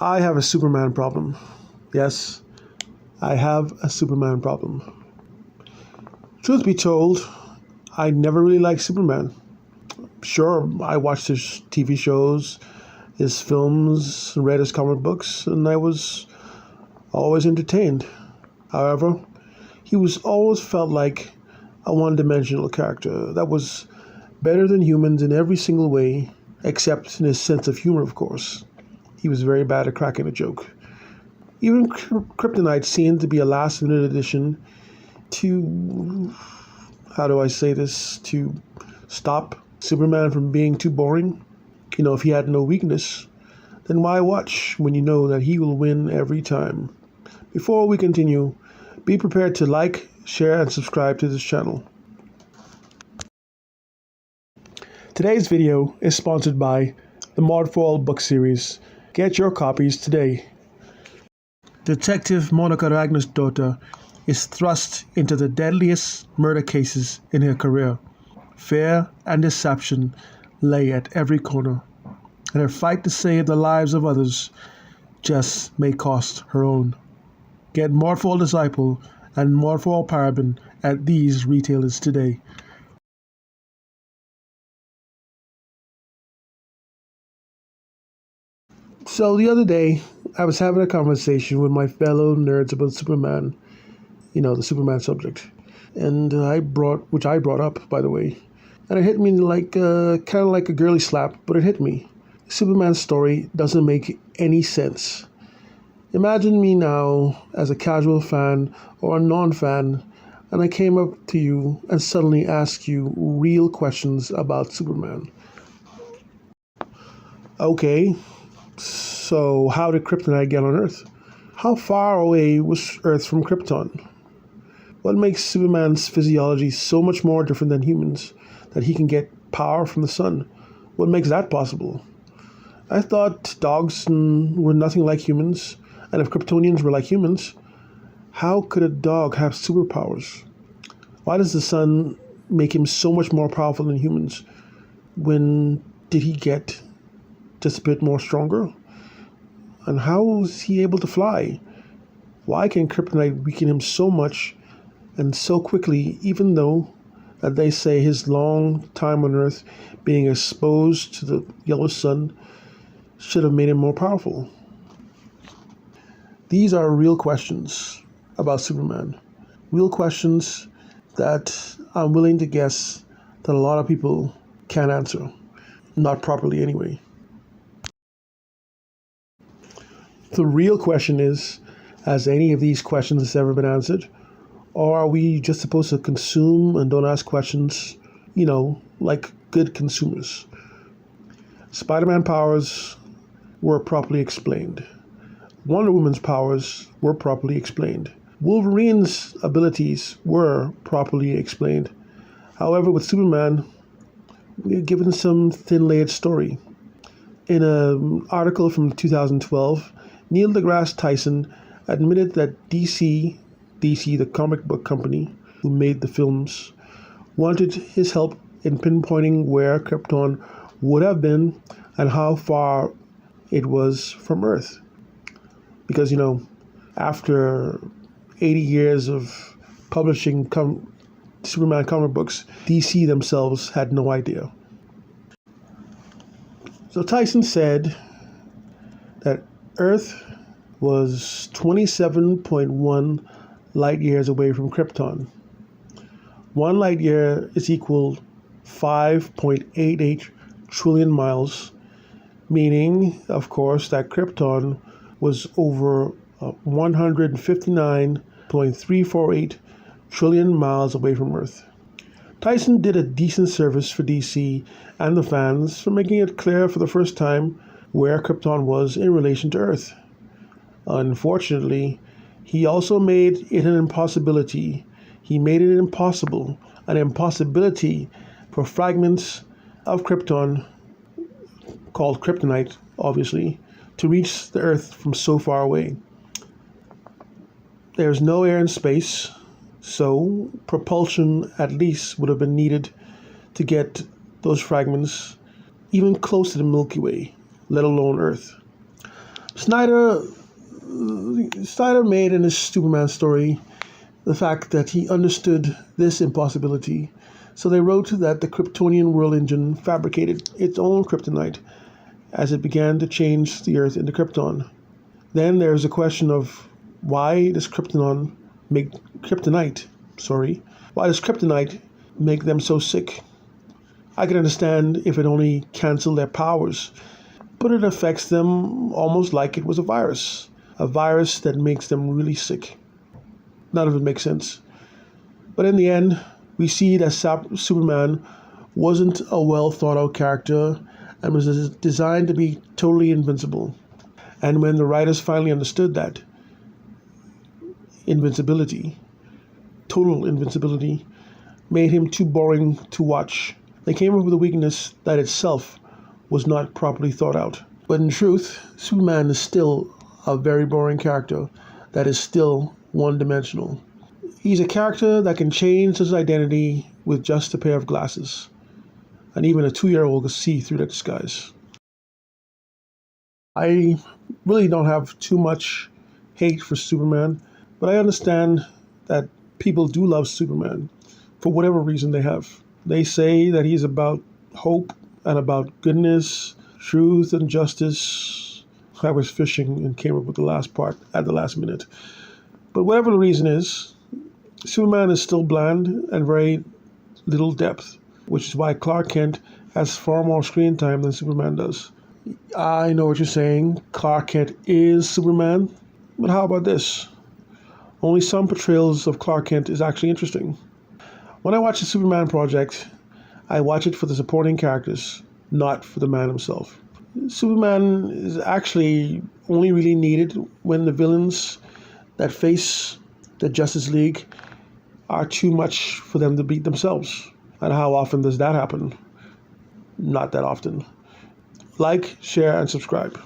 I have a Superman problem. Yes, I have a Superman problem. Truth be told, I never really liked Superman. Sure, I watched his TV shows, his films, read his comic books, and I was always entertained. However, he was always felt like a one-dimensional character that was better than humans in every single way, except in his sense of humor, of course. He was very bad at cracking a joke. Even Kryptonite seemed to be a last-minute addition to, how do I say this, to stop Superman from being too boring. If he had no weakness, then why watch when you know that he will win every time? Before we continue, be prepared to like, share, and subscribe to this channel. Today's video is sponsored by the Modfoil book series. Get your copies today. Detective Monica Ragner's daughter is thrust into the deadliest murder cases in her career. Fear and deception lay at every corner, and her fight to save the lives of others just may cost her own. Get Modfoil Disciple and Modfoil Paraben at these retailers today. So the other day, I was having a conversation with my fellow nerds about Superman, the Superman subject. And which I brought up, by the way. And it hit me like, kind of like a girly slap, but it hit me. Superman's story doesn't make any sense. Imagine me now as a casual fan or a non-fan, and I came up to you and suddenly asked you real questions about Superman. Okay, so how did Kryptonite get on Earth? How far away was Earth from Krypton? What makes Superman's physiology so much more different than humans that he can get power from the sun? What makes that possible? I thought dogs were nothing like humans, and if Kryptonians were like humans, how could a dog have superpowers? Why does the sun make him so much more powerful than humans? When did he get just a bit more stronger? And how is he able to fly? Why can Kryptonite weaken him so much and so quickly, even though that they say his long time on Earth being exposed to the yellow sun should have made him more powerful? These are real questions about Superman. Real questions that I'm willing to guess that a lot of people can't answer. Not properly anyway. The real question is, has any of these questions ever been answered? Or are we just supposed to consume and don't ask questions, like good consumers? Spider-Man powers were properly explained. Wonder Woman's powers were properly explained. Wolverine's abilities were properly explained. However, with Superman, we're given some thin-layered story. In an article from 2012, Neil deGrasse Tyson admitted that DC, the comic book company who made the films, wanted his help in pinpointing where Krypton would have been and how far it was from Earth. Because, after 80 years of publishing Superman comic books, DC themselves had no idea. So Tyson said that Earth was 27.1 light years away from Krypton. 1 light year is equal 5.88 trillion miles, meaning, of course, that Krypton was over 159.348 trillion miles away from Earth. Tyson did a decent service for DC and the fans for making it clear for the first time where Krypton was in relation to Earth. Unfortunately, he also made it an impossibility. He made it impossible, an impossibility for fragments of Krypton, called kryptonite, obviously, to reach the Earth from so far away. There's no air in space, so propulsion at least would have been needed to get those fragments even close to the Milky Way, let alone Earth. Snyder Snyder made in his Superman story the fact that he understood this impossibility. So they wrote that the Kryptonian world engine fabricated its own kryptonite as it began to change the Earth into Krypton. Then there's a question of why does kryptonite, why does kryptonite make them so sick? I can understand if it only canceled their powers, but it affects them almost like it was a virus that makes them really sick. None of it makes sense. But in the end, we see that Superman wasn't a well thought out character and was designed to be totally invincible. And when the writers finally understood that invincibility, total invincibility, made him too boring to watch, they came up with a weakness that itself was not properly thought out. But in truth, Superman is still a very boring character that is still one-dimensional. He's a character that can change his identity with just a pair of glasses, and even a 2-year-old can see through that disguise. I really don't have too much hate for Superman, but I understand that people do love Superman for whatever reason they have. They say that he's about hope and about goodness, truth, and justice. I was fishing and came up with the last part at the last minute. But whatever the reason is, Superman is still bland and very little depth, which is why Clark Kent has far more screen time than Superman does. I know what you're saying. Clark Kent is Superman. But how about this? Only some portrayals of Clark Kent is actually interesting. When I watch the Superman project, I watch it for the supporting characters, not for the man himself. Superman is actually only really needed when the villains that face the Justice League are too much for them to beat themselves. And how often does that happen? Not that often. Like, share, and subscribe.